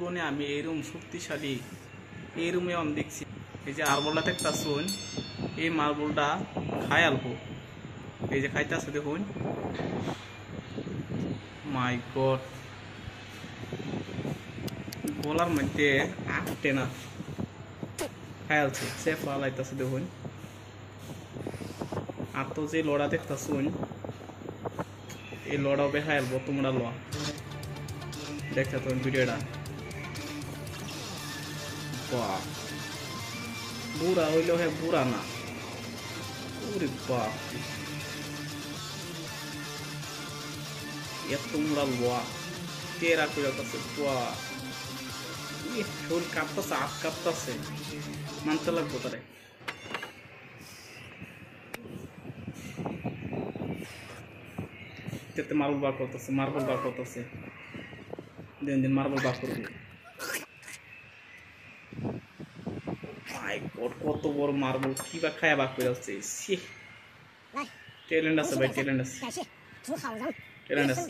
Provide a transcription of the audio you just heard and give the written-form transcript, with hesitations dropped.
জীবনে আমি এরকম শক্তিশালী এই রুমে আমি দেখছি। এই যে মার্বলটা দেখতাছুন, এই মার্বলটা খায় অল্প, এই যে খাইতেছে দেখুন। মাই গড, গলার মধ্যে আটে না, খায়ালছে সে ফালাইতেছে দেখুন। আর তো যে লড়া দেখতাছুন, এই লড়াও বেখায়ালব তোমরা ল দেখছো তুমি ভিডিওটা। বাহ, বুড়া হইলেও হ্যাঁ বুড়া না, ওরে বাপ, এত মোড়া লোয়া তেরা করে যাচ্ছে। বাহ, শরীর কাঁপতেছে, হাত কাঁপতেছে, মানতে লাগবো তারে। মার্বল বার করতেছে, মার্বল বার করতেছে, দিন দিন মার্বল বার করবে। কত বড় মার্বল, কি বা খায়া বার করে যাচ্ছে। ট্যালেন্ট আছে ভাই, ট্যালেন্ট আছে, ট্যালেন্ট আছে।